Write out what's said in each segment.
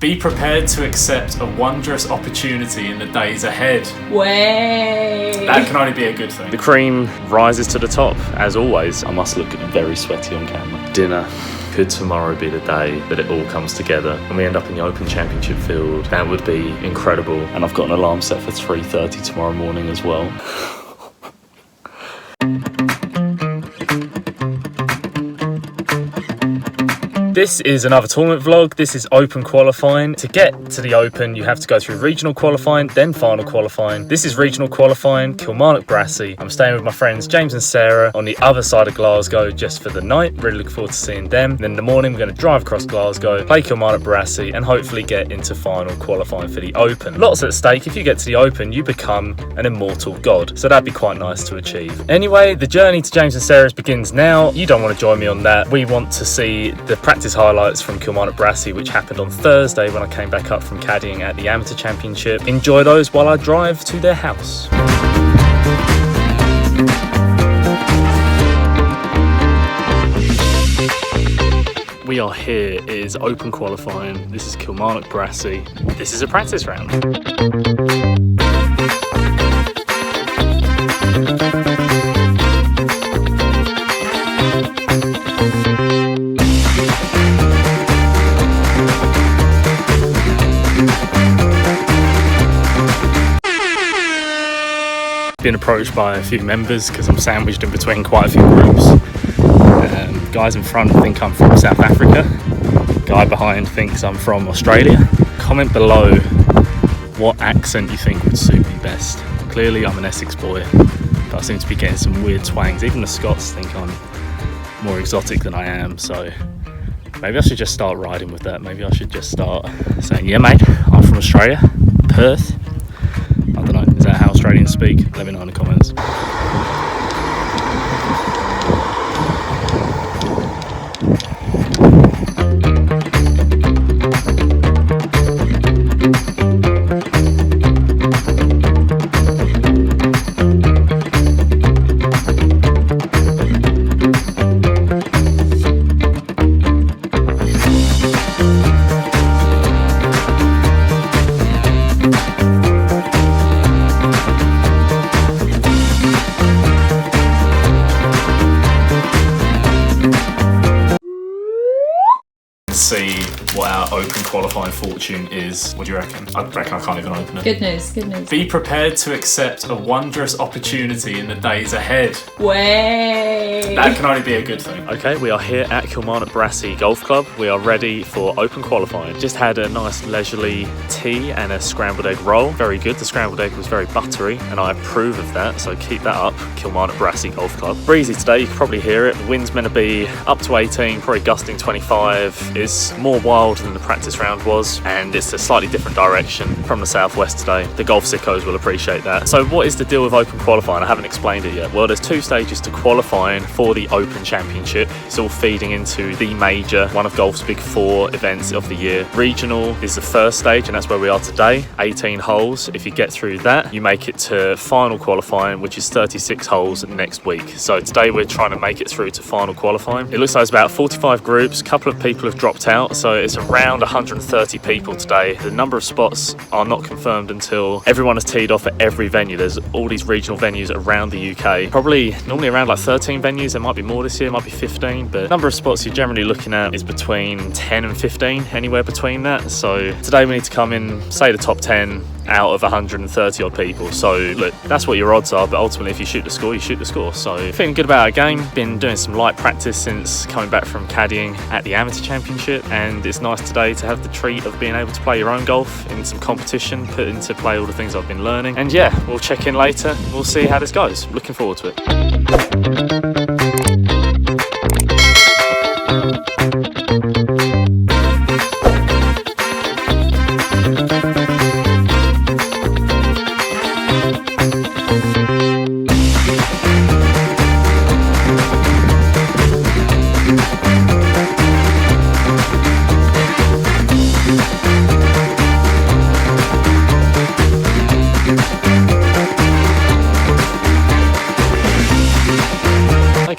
Be prepared to accept a wondrous opportunity in the days ahead. Way. That can only be a good thing. The cream rises to the top, as always. I must look very sweaty on camera. Dinner. Could tomorrow be the day that it all comes together and we end up in the Open Championship field? That would be incredible. And I've got an alarm set for 3:30 tomorrow morning as well. This is another tournament vlog. This is Open qualifying. To get to the Open, you have to go through regional qualifying, then final qualifying. This is regional qualifying, Kilmarnock Brassey. I'm staying with my friends James and Sarah on the other side of Glasgow just for the night. Really looking forward to seeing them. Then in the morning, we're going to drive across Glasgow, play Kilmarnock Brassey, and hopefully get into final qualifying for the Open. Lots at stake. If you get to the Open, you become an immortal god. So that'd be quite nice to achieve. Anyway, the journey to James and Sarah's begins now. You don't want to join me on that. We want to see the practice highlights from Kilmarnock Brassey, which happened on Thursday when I came back up from caddying at the Amateur Championship. Enjoy those while I drive to their house. We are here. It is Open qualifying. This is Kilmarnock Brassey. This is a practice round. Been approached by a few members because I'm sandwiched in between quite a few groups. Guys in front think I'm from South Africa. Guy behind thinks I'm from Australia. Comment below what accent you think would suit me best. Clearly I'm an Essex boy, but I seem to be getting some weird twangs. Even the Scots think I'm more exotic than I am, so maybe I should just start riding with that. Maybe I should just start saying, yeah mate, I'm from Australia, Perth. I don't know, is that how Australians speak? Let me know in the comments. See what our Open qualifying fortune is. What do you reckon? I reckon I can't even open it. Good news, good news. Be prepared to accept a wondrous opportunity in the days ahead. Way. That can only be a good thing. Okay, we are here at Kilmarnock Brassey Golf Club. We are ready for Open qualifying. Just had a nice leisurely tea and a scrambled egg roll. Very good. The scrambled egg was very buttery and I approve of that, so keep that up. Kilmarnock Brassey Golf Club. Breezy today, you can probably hear it. The wind's meant to be up to 18, probably gusting 25. It's more wild than the practice round was, and it's a slightly different direction from the southwest today. The golf sickos will appreciate that. So what is the deal with Open qualifying? I haven't explained it yet. Well, there's two stages to qualifying for the Open Championship. It's all feeding into the major, one of golf's big four events of the year. Regional is the first stage, and that's where we are today. 18 holes. If you get through that, you make it to final qualifying, which is 36 holes next week. So today we're trying to make it through to final qualifying. It looks like it's about 45 groups. A couple of people have dropped out, so it's around 130 people today. The number of spots are not confirmed until everyone has teed off at every venue. There's all these regional venues around the UK. Probably normally around like 13 venues. There might be more this year, might be 15, but the number of spots you're generally looking at is between 10 and 15, anywhere between that. So today we need to come in, say the top 10 out of 130 odd people. So look, that's what your odds are, but ultimately if you shoot the score, you shoot the score. So feeling good about our game. Been doing some light practice since coming back from caddying at the Amateur Championship, and it's nice today to have the treat of being able to play your own golf in some competition, put into play all the things I've been learning. And yeah, we'll check in later. We'll see how this goes. Looking forward to it.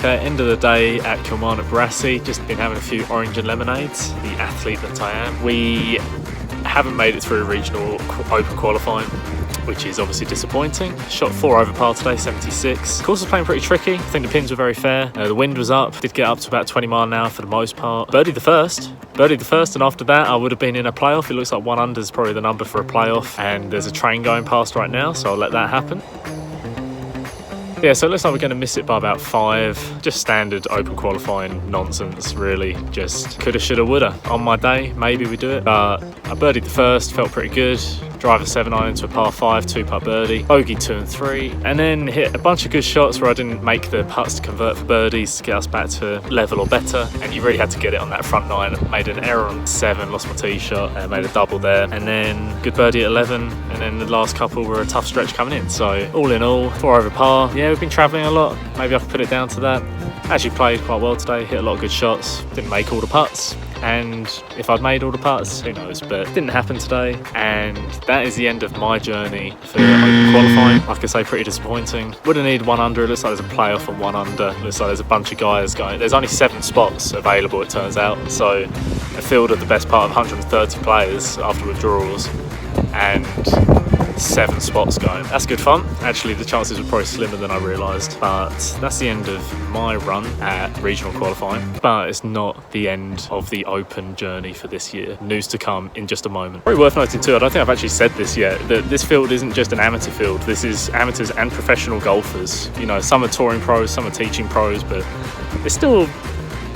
End of the day at Kilmarnock Brassey, just been having a few orange and lemonades, the athlete that I am. We haven't made it through regional open qualifying, which is obviously disappointing. Shot 4 over par today, 76. Course was playing pretty tricky. I think the pins were very fair. The wind was up. Did get up to about 20 mile an hour for the most part. Birdied the first, and after that I would have been in a playoff. It looks like 1 under is probably the number for a playoff, and there's a train going past right now, so I'll let that happen. Yeah, so it looks like we're going to miss it by about 5. Just standard open qualifying nonsense, really. Just coulda, shoulda, woulda. On my day, maybe we do it. But I birdied the first, felt pretty good. Driver 7-iron into a par 5, 2-putt birdie. Bogey 2 and 3. And then hit a bunch of good shots where I didn't make the putts to convert for birdies to get us back to level or better. And you really had to get it on that front 9. Made an error on 7, lost my tee shot, made a double there. And then good birdie at 11. And then the last couple were a tough stretch coming in. So all in all, 4 over par. Yeah, we've been travelling a lot. Maybe I could put it down to that. Actually played quite well today, hit a lot of good shots. Didn't make all the putts. And if I'd made all the putts, who knows, but it didn't happen today. And that is the end of my journey for open qualifying. Like I say, pretty disappointing. Would have needed 1 under. It looks like there's a playoff on 1 under. It looks like there's a bunch of guys going. There's only 7 spots available, it turns out. So a field of the best part of 130 players after withdrawals, and 7 spots going. That's good fun. Actually, the chances were probably slimmer than I realised. But that's the end of my run at regional qualifying. But it's not the end of the open journey for this year. News to come in just a moment. Probably worth noting too, I don't think I've actually said this yet, that this field isn't just an amateur field. This is amateurs and professional golfers. You know, some are touring pros, some are teaching pros, but it's still...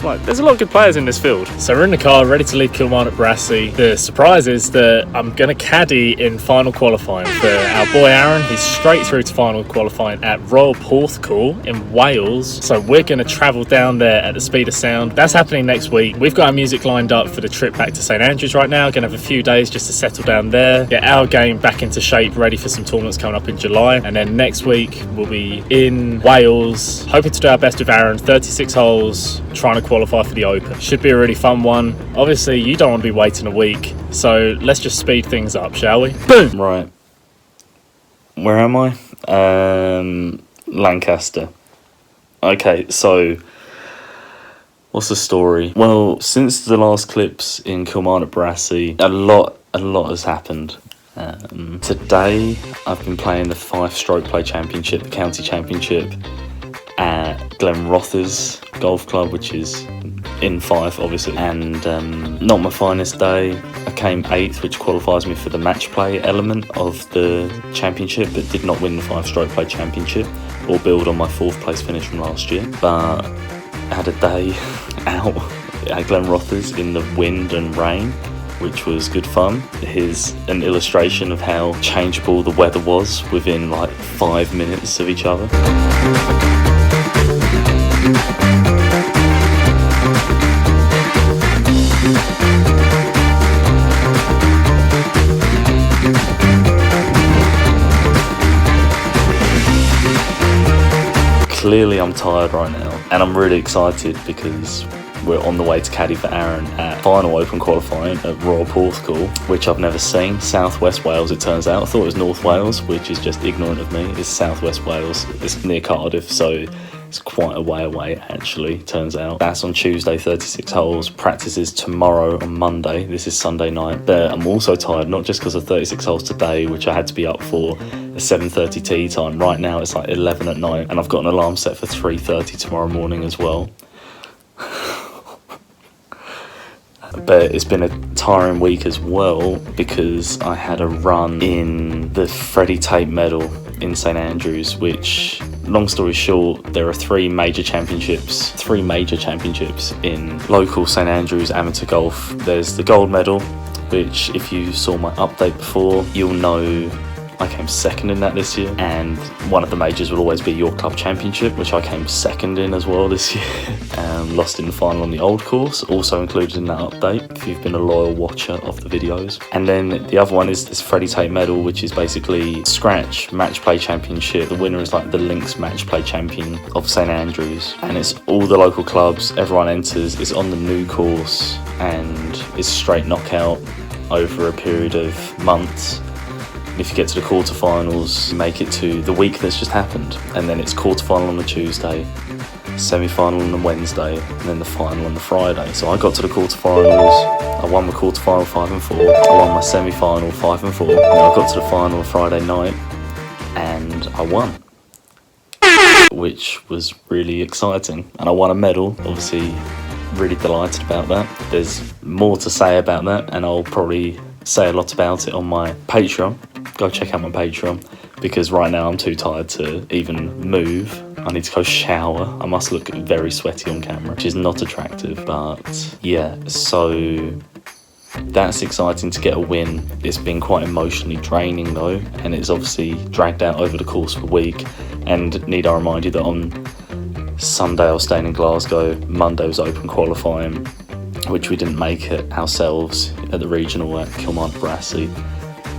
Like, there's a lot of good players in this field. So we're in the car, ready to leave Kilmarnock Brassey. The surprise is that I'm going to caddy in final qualifying for our boy Aaron. He's straight through to final qualifying at Royal Porthcawl in Wales. So we're going to travel down there at the speed of sound. That's happening next week. We've got our music lined up for the trip back to St Andrews right now. Going to have a few days just to settle down there, get our game back into shape, ready for some tournaments coming up in July. And then next week we'll be in Wales, hoping to do our best with Aaron. 36 holes, trying to qualify for the Open. Should be a really fun one. Obviously, you don't want to be waiting a week, so let's just speed things up, shall we? Boom! Right. Where am I? Lancaster. Okay, so what's the story? Well, since the last clips in Kilmarnock Brassey, a lot has happened. Today, I've been playing the 5-stroke play championship, the county championship, at Glenrothes Golf Club, which is in Fife, obviously, and not my finest day. I came 8th, which qualifies me for the match play element of the championship, but did not win the 5-stroke play championship or build on my 4th place finish from last year. But I had a day out at Glenrothes in the wind and rain, which was good fun. Here's an illustration of how changeable the weather was within like 5 minutes of each other. Clearly I'm tired right now, and I'm really excited because we're on the way to caddy for Aaron at final open qualifying at Royal Porthcawl, which I've never seen. Southwest Wales, it turns out. I thought it was North Wales, which is just ignorant of me. It's Southwest Wales. It's near Cardiff, so it's quite a way away, actually, turns out. That's on Tuesday, 36 holes. Practices tomorrow on Monday. This is Sunday night. But I'm also tired, not just because of 36 holes today, which I had to be up for a 7:30 tee time. Right now, it's like 11 at night, and I've got an alarm set for 3:30 tomorrow morning as well. But it's been a tiring week as well because I had a run in the Freddie medal in St Andrews, which, long story short, there are 3 major championships in local St Andrews amateur golf. There's the gold medal, which if you saw my update before, you'll know I came 2nd in that this year, and one of the majors will always be your club championship, which I came 2nd in as well this year. Lost in the final on the old course, also included in that update if you've been a loyal watcher of the videos. And then the other one is this Freddie medal, which is basically scratch match play championship. The winner is like the links match play champion of St Andrews, and it's all the local clubs, everyone enters. It's on the new course and it's straight knockout over a period of months. If you get to the quarterfinals, you make it to the week that's just happened, and then it's quarterfinal on the Tuesday, semi-final on the Wednesday, and then the final on the Friday. So I got to the quarterfinals. I won my quarterfinal 5-4. I won my semi-final 5-4. Then I got to the final on Friday night, and I won, which was really exciting. And I won a medal. Obviously, really delighted about that. There's more to say about that, and I'll probably say a lot about it on my Patreon. Go check out my Patreon, because right now I'm too tired to even move. I need to go shower. I must look very sweaty on camera, which is not attractive, but yeah, so that's exciting to get a win. It's been quite emotionally draining though, and it's obviously dragged out over the course of a week. And need I remind you that on Sunday I was staying in Glasgow, Monday was open qualifying, which we didn't make it ourselves at the regional at Kilmarnock Brassey.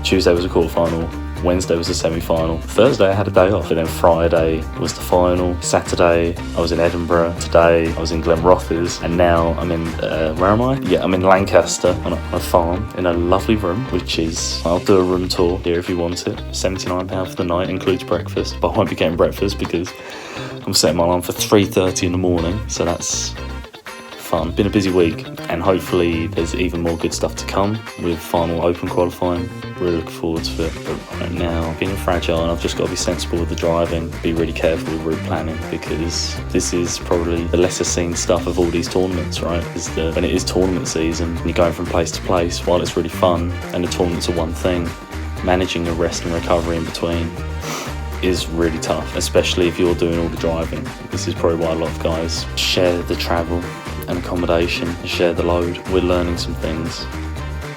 Tuesday was a quarterfinal, Wednesday was a semi-final, Thursday I had a day off, and then Friday was the final, Saturday I was in Edinburgh, today I was in Glenrothes, and now I'm in, where am I? Yeah, I'm in Lancaster on a farm in a lovely room, which is, I'll do a room tour here if you want it, £79 for the night, includes breakfast, but I won't be getting breakfast because I'm setting my alarm for 3:30 in the morning, so that's fun. Been a busy week, and hopefully there's even more good stuff to come with final open qualifying. Really looking forward to it, but right now being fragile, and I've just got to be sensible with the driving, be really careful with route planning, because this is probably the lesser seen stuff of all these tournaments, right? When it is tournament season and you're going from place to place, while it's really fun and the tournaments are one thing, managing the rest and recovery in between is really tough, especially if you're doing all the driving. This is probably why a lot of guys share the travel and accommodation and share the load. We're learning some things,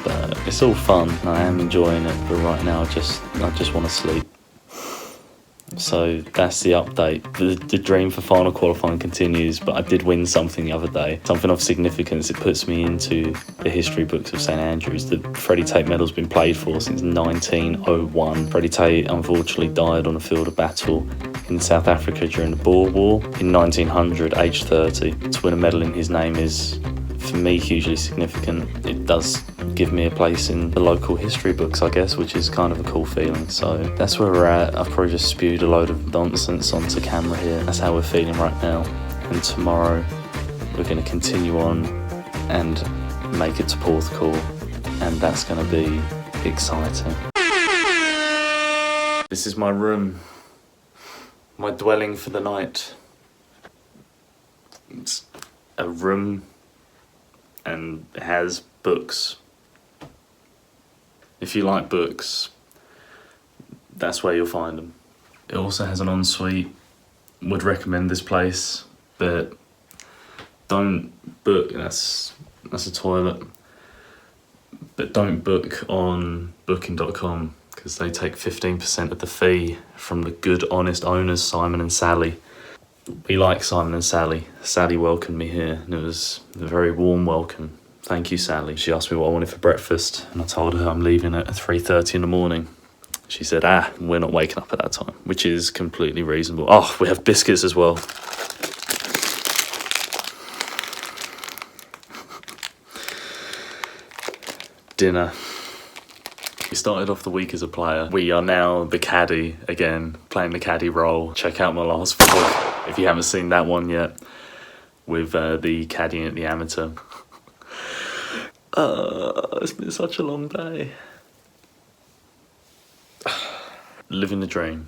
but it's all fun. I am enjoying it, but right now I just want to sleep. So that's the update. The dream for final qualifying continues, but I did win something the other day, something of significance. It puts me into the history books of St Andrews. The Freddie Tate medal's been played for since 1901. Freddie Tate unfortunately died on a field of battle in South Africa during the Boer War in 1900, aged 30. To win a medal in his name is, for me, hugely significant. It does give me a place in the local history books, I guess, which is kind of a cool feeling. So that's where we're at. I've probably just spewed a load of nonsense onto camera here. That's how we're feeling right now. And tomorrow we're going to continue on and make it to Porthcawl, and that's going to be exciting. This is my room, my dwelling for the night. It's a room and it has books. If you like books, that's where you'll find them. It also has an ensuite. Would recommend this place, but don't book. That's a toilet. But don't book on booking.com, because they take 15% of the fee from the good, honest owners, Simon and Sally. We like Simon and Sally. Sally welcomed me here, and it was a very warm welcome. Thank you, Sally. She asked me what I wanted for breakfast, and I told her I'm leaving at 3:30 in the morning. She said, we're not waking up at that time, which is completely reasonable. Oh, we have biscuits as well. Dinner. We started off the week as a player. We are now the caddy again, playing the caddy role. Check out my last vlog if you haven't seen that one yet, with the caddying at the amateur. It's been such a long day. Living the dream.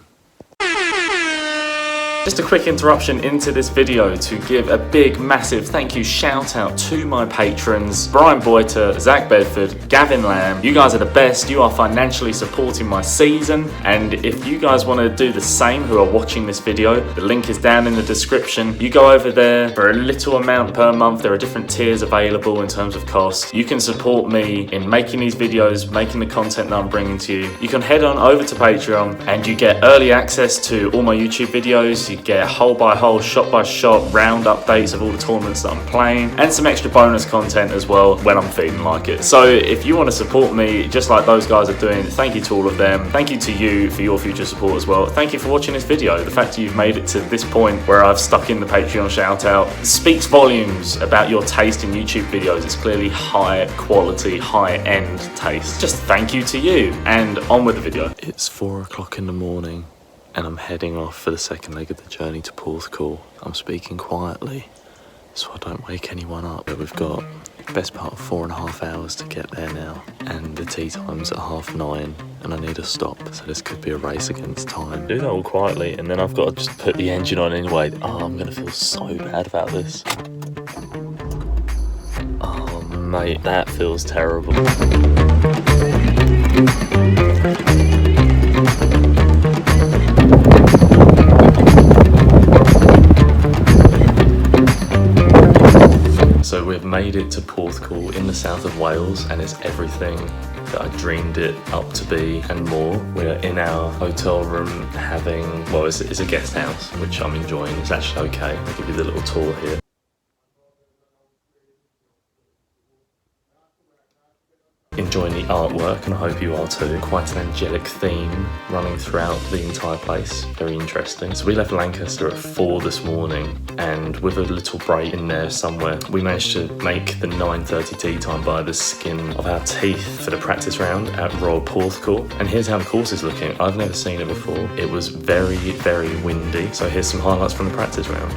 Just a quick interruption into this video to give a big, massive thank you shout out to my patrons, Brian Boyter, Zach Bedford, Gavin Lamb. You guys are the best. You are financially supporting my season. And if you guys want to do the same who are watching this video, the link is down in the description. You go over there for a little amount per month. There are different tiers available in terms of cost. You can support me in making these videos, making the content that I'm bringing to you. You can head on over to Patreon and you get early access to all my YouTube videos. You get hole by hole, shot by shot round updates of all the tournaments that I'm playing, and some extra bonus content as well when I'm feeling like it. So if you want to support me just like those guys are doing, thank you to all of them. Thank you to you for your future support as well. Thank you for watching this video. The fact that you've made it to this point where I've stuck in the Patreon shout out speaks volumes about your taste in YouTube videos. It's clearly high quality, high end taste. Just thank you to you, and on with the video. It's 4 o'clock in the morning and I'm heading off for the second leg of the journey to Porthcawl. I'm speaking quietly so I don't wake anyone up. But we've got the best part of 4.5 hours to get there now, and the tee time's at 9:30, and I need a stop, so this could be a race against time. Do that all quietly, and then I've got to just put the engine on anyway. Oh, I'm gonna feel so bad about this. Oh mate, that feels terrible. So we've made it to Porthcawl in the south of Wales, and it's everything that I dreamed it up to be and more. We're in our hotel room having, well, it's a guest house, which I'm enjoying. It's actually okay. I'll give you the little tour here. Enjoying the artwork, and I hope you are too. Quite an angelic theme running throughout the entire place. Very interesting. So we left Lancaster at 4 this morning, and with a little break in there somewhere, we managed to make the 9:30 tee time by the skin of our teeth for the practice round at Royal Porthcawl. And here's how the course is looking. I've never seen it before. It was very, very windy. So here's some highlights from the practice round.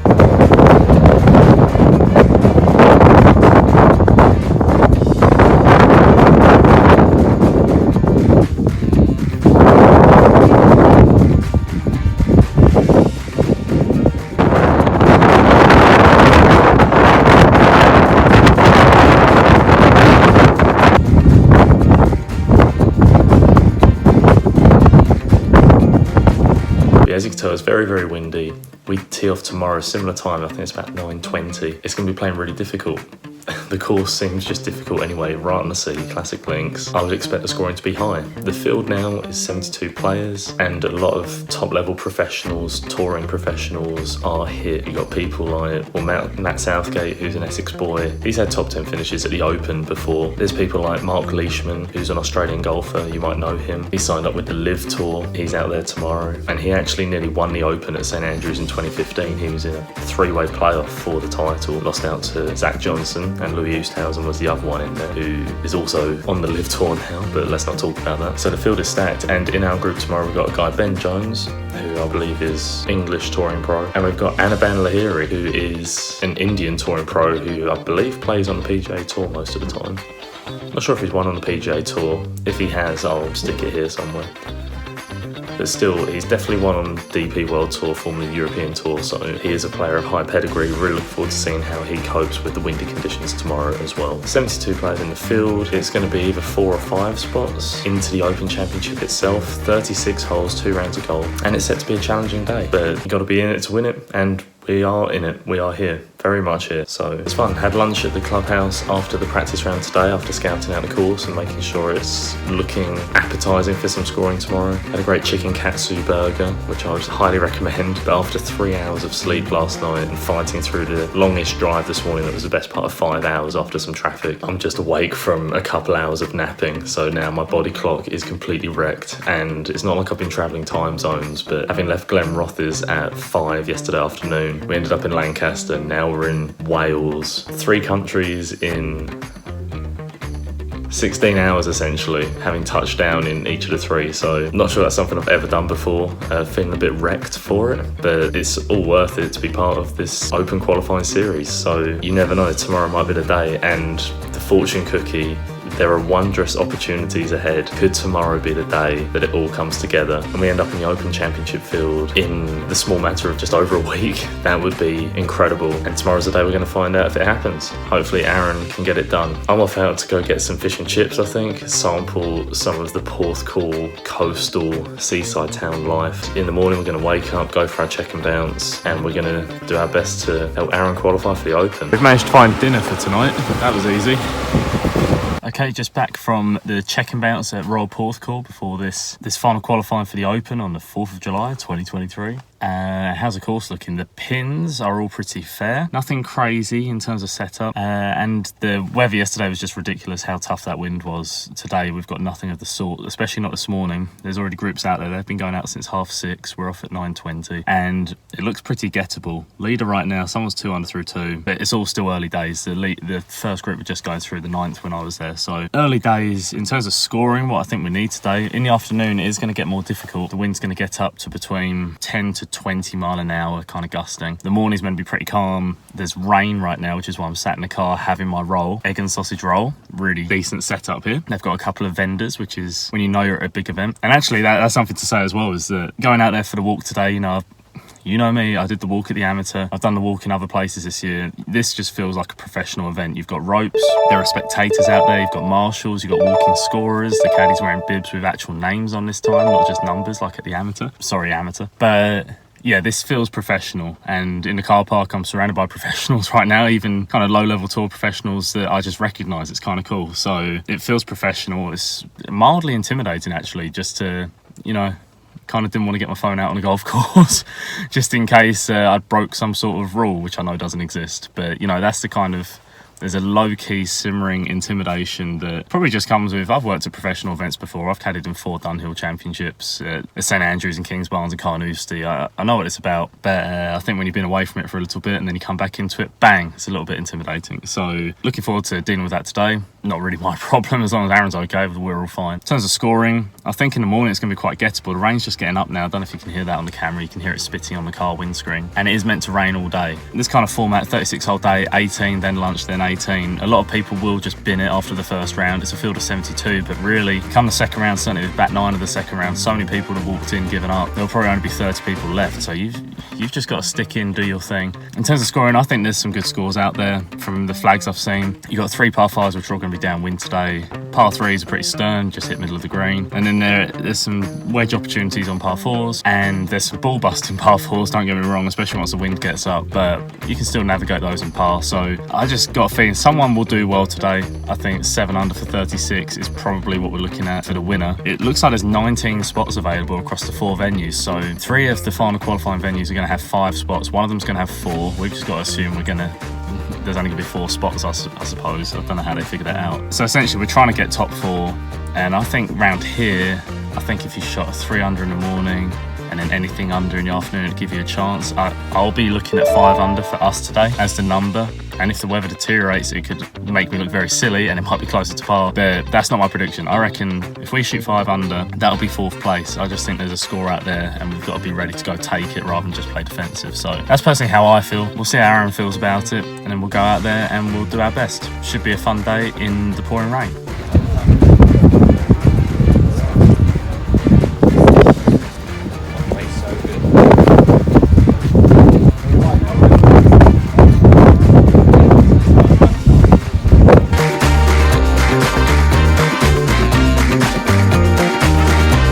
As you can tell, it's very, very windy. We tee off tomorrow, similar time, I think it's about 9:20. It's going to be playing really difficult. The course seems just difficult anyway, right on the sea, classic links. I would expect the scoring to be high. The field now is 72 players, and a lot of top level professionals, touring professionals are here. You've got people like, well, Matt Southgate, who's an Essex boy. He's had top 10 finishes at the Open before. There's people like Mark Leishman, who's an Australian golfer, you might know him. He signed up with the Live Tour. He's out there tomorrow, and he actually nearly won the Open at St Andrews in 2015. He was in a 3-way playoff for the title, lost out to Zach Johnson, and Louis Oosthuizen was the other one in there, who is also on the Live Tour now, but let's not talk about that. So the field is stacked, and in our group tomorrow we've got a guy, Ben Jones, who I believe is English touring pro, and we've got Anaban Lahiri, who is an Indian touring pro, who I believe plays on the PGA Tour most of the time. Not sure if he's won on the PGA Tour. If he has, I'll stick it here somewhere. But still, he's definitely won on DP World Tour, formerly European Tour, so he is a player of high pedigree. Really looking forward to seeing how he copes with the windy conditions tomorrow as well. 72 players in the field. It's going to be either 4 or 5 spots into the Open Championship itself. 36 holes, 2 rounds of golf, and it's set to be a challenging day. But you've got to be in it to win it, and we are in it. We are here, very much here. So it's fun. Had lunch at the clubhouse after the practice round today, after scouting out the course and making sure it's looking appetising for some scoring tomorrow. Had a great chicken katsu burger, which I would highly recommend. But after 3 hours of sleep last night and fighting through the longest drive this morning, that was the best part of 5 hours after some traffic, I'm just awake from a couple hours of napping. So now my body clock is completely wrecked, and it's not like I've been travelling time zones, but having left Glenrothes at 5 yesterday afternoon, we ended up in Lancaster. Now we're in Wales. 3 countries in 16 hours essentially, having touched down in each of the 3. So not sure that's something I've ever done before. Feeling a bit wrecked for it, but it's all worth it to be part of this Open qualifying series. So you never know, tomorrow might be the day. And the fortune cookie, there are wondrous opportunities ahead. Could tomorrow be the day that it all comes together and we end up in the Open Championship field in the small matter of just over a week? That would be incredible. And tomorrow's the day we're going to find out if it happens. Hopefully Aaron can get it done. I'm off out to go get some fish and chips, I think. Sample some of the Porthcawl coastal seaside town life. In the morning we're going to wake up, go for our check and bounce, and we're going to do our best to help Aaron qualify for the Open. We've managed to find dinner for tonight. That was easy. Okay, just back from the check and bounce at Royal Porthcawl before this final qualifying for the Open on the 4th of July 2023. How's the course looking? The pins are all pretty fair. Nothing crazy in terms of setup. And the weather yesterday was just ridiculous how tough that wind was. Today we've got nothing of the sort, especially not this morning. There's already groups out there. They've been going out since 6:30. We're off at 9:20 and it looks pretty gettable. Leader right now, someone's 2 under through 2, but it's all still early days. The first group were just going through the 9th when I was there. So early days in terms of scoring, what I think we need today. In the afternoon, it is going to get more difficult. The wind's going to get up to between 10 to 20 mile an hour, kind of gusting. The morning's meant to be pretty calm. There's rain right now, which is why I'm sat in the car having my roll, egg and sausage roll. Really decent setup here. They've got a couple of vendors, which is when you know you're at a big event. And actually, that's something to say as well, is that going out there for the walk today, you know me, I did the walk at the Amateur. I've done the walk in other places this year. This just feels like a professional event. You've got ropes, there are spectators out there, you've got marshals, you've got walking scorers. The caddies wearing bibs with actual names on this time, not just numbers like at the Amateur. Sorry, Amateur. But yeah, this feels professional, and in the car park I'm surrounded by professionals right now, even kind of low-level tour professionals that I just recognise. It's kind of cool. So it feels professional. It's mildly intimidating actually, just to, kind of didn't want to get my phone out on a golf course just in case I'd broke some sort of rule, which I know doesn't exist. But that's the kind of, there's a low-key simmering intimidation that probably just comes with, I've worked at professional events before. I've caddied in 4 Dunhill championships at St Andrews and Kings Barnes and Carnoustie. I know what it's about, but I think when you've been away from it for a little bit and then you come back into it, bang, it's a little bit intimidating. So looking forward to dealing with that today. Not really my problem, as long as Aaron's okay, we're all fine. In terms of scoring, I think in the morning it's going to be quite gettable. The rain's just getting up now. I don't know if you can hear that on the camera. You can hear it spitting on the car windscreen. And it is meant to rain all day. This kind of format, 36-hole day, 18, then lunch, then 18. A lot of people will just bin it after the first round. It's a field of 72, but really, come the second round, certainly with bat 9 of the second round, so many people have walked in, given up. There'll probably only be 30 people left, so you've just got to stick in, do your thing. In terms of scoring, I think there's some good scores out there from the flags I've seen. You've got 3 par 5s, which are all going to be downwind today. Par 3s are pretty stern, just hit middle of the green. And then there's some wedge opportunities on par 4s, and there's some ball busting par 4s, don't get me wrong, especially once the wind gets up, but you can still navigate those in par. So I just got a feeling someone will do well today. I think 7 under for 36 is probably what we're looking at for the winner. It looks like there's 19 spots available across the 4 venues, so 3 of the final qualifying venues are going to have 5 spots. One of them's going to have 4. We've just got to assume there's only going to be 4 spots, I suppose. I don't know how they figure that out. So essentially, we're trying to get top 4, and I think round here, I think if you shot a 3 under in the morning and then anything under in the afternoon, it'd give you a chance. I'll be looking at 5 under for us today as the number. And if the weather deteriorates, it could make me look very silly and it might be closer to par. But that's not my prediction. I reckon if we shoot 5 under, that'll be 4th place. I just think there's a score out there and we've got to be ready to go take it rather than just play defensive. So that's personally how I feel. We'll see how Aaron feels about it, and then we'll go out there and we'll do our best. Should be a fun day in the pouring rain.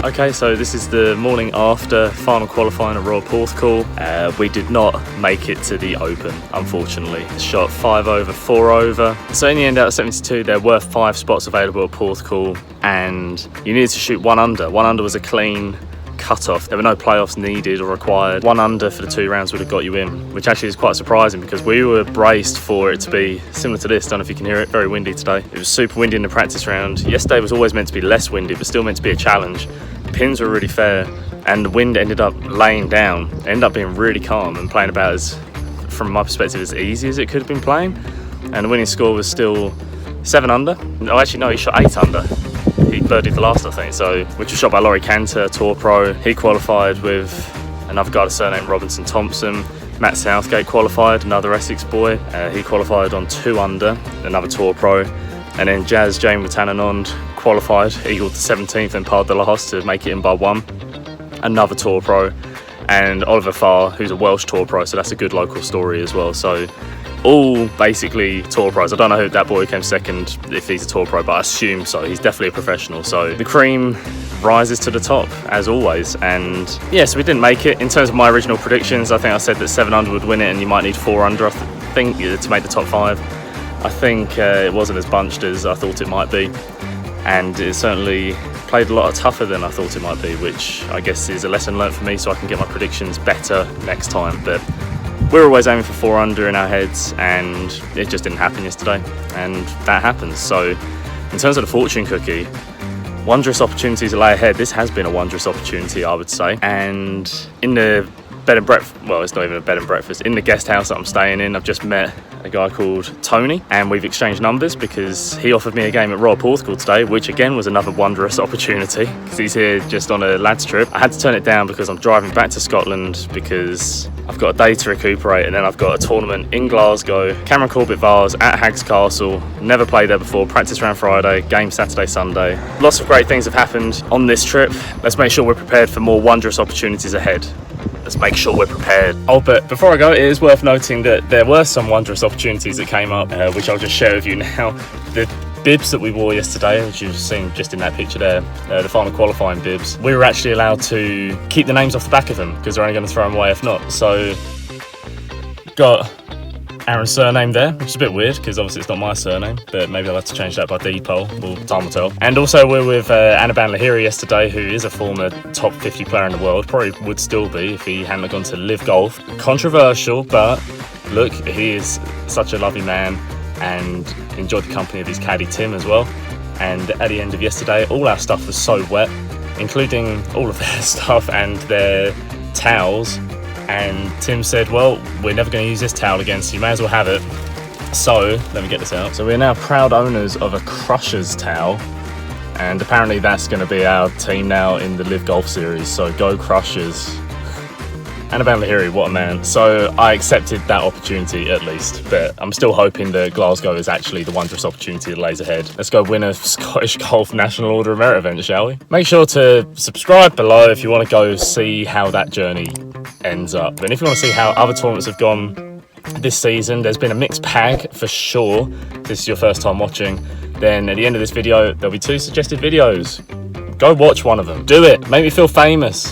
Okay, so this is the morning after final qualifying at Royal Porthcawl. We did not make it to the Open, unfortunately. Shot 5 over, 4 over. So in the end, out of 72, there were 5 spots available at Porthcawl, and you needed to shoot 1 under. 1 under was a clean cut-off. There were no playoffs needed or required. 1 under for the 2 rounds would have got you in, which actually is quite surprising because we were braced for it to be similar to this. Don't know if you can hear it, very windy today. It was super windy in the practice round. Yesterday was always meant to be less windy, but still meant to be a challenge. Pins were really fair, and the wind ended up laying down. It ended up being really calm and playing about as, from my perspective, as easy as it could have been playing. And the winning score was still 7 under. Oh, actually, no, he shot 8 under. He birdied the last, I think, which was shot by Laurie Cantor, Tour Pro. He qualified with another guy, the surname Robinson Thompson. Matt Southgate qualified, another Essex boy. He qualified on 2 under, another Tour Pro. And then Jazz Jane Watananond qualified, eagled to 17th and parred the last to make it in by 1. Another Tour Pro. And Oliver Farr, who's a Welsh Tour Pro, so that's a good local story as well. So all basically Tour Pros. I don't know who that boy came second, if he's a Tour Pro, but I assume so. He's definitely a professional. So the cream rises to the top, as always. And yeah, so we didn't make it. In terms of my original predictions, I think I said that 7 under would win it and you might need 4 under, I think, to make the top 5. I think it wasn't as bunched as I thought it might be. and it certainly played a lot tougher than I thought it might be, which I guess is a lesson learnt for me, so I can get my predictions better next time. But we're always aiming for 4 under in our heads, and it just didn't happen yesterday, and that happens. So in terms of the fortune cookie, wondrous opportunities lay ahead. This has been a wondrous opportunity, I would say. And in the bed and breakfast, well, it's not even a bed and breakfast, in the guest house that I'm staying in, I've just met a guy called Tony, and we've exchanged numbers because he offered me a game at Royal Porthcawl today, which again was another wondrous opportunity because he's here just on a lads trip. I had to turn it down because I'm driving back to Scotland because I've got a day to recuperate, and then I've got a tournament in Glasgow, Cameron Corbett Vars at Haggs Castle. Never played there before. Practice round Friday, game Saturday, Sunday. Lots of great things have happened on this trip. Let's make sure we're prepared for more wondrous opportunities ahead. Let's make sure we're prepared. Oh, but before I go, it is worth noting that there were some wondrous opportunities that came up, which I'll just share with you now. The bibs that we wore yesterday, which you've seen just in that picture there, the final qualifying bibs, we were actually allowed to keep the names off the back of them because they're only going to throw them away if not. So, got Aaron's surname there, which is a bit weird because obviously it's not my surname, but maybe I'll have to change that by deed poll. Well, time will tell. And also we're with Anaban Lahiri yesterday, who is a former top 50 player in the world, probably would still be if he hadn't gone to Live Golf. Controversial, but look, he is such a lovely man and enjoyed the company of his caddy Tim as well. And at the end of yesterday, all our stuff was so wet, including all of their stuff and their towels. And Tim said, well, we're never going to use this towel again, so you may as well have it. So, let me get this out. So we're now proud owners of a Crushers towel, and apparently that's going to be our team now in the Live Golf Series, so go Crushers. Anaban Lahiri, what a man. So I accepted that opportunity at least, but I'm still hoping that Glasgow is actually the wondrous opportunity that lays ahead. Let's go win a Scottish Golf National Order of Merit event, shall we? Make sure to subscribe below if you want to go see how that journey ends up. And if you want to see how other tournaments have gone this season, there's been a mixed bag for sure. If this is your first time watching, then at the end of this video, there'll be 2 suggested videos. Go watch one of them. Do it. Make me feel famous.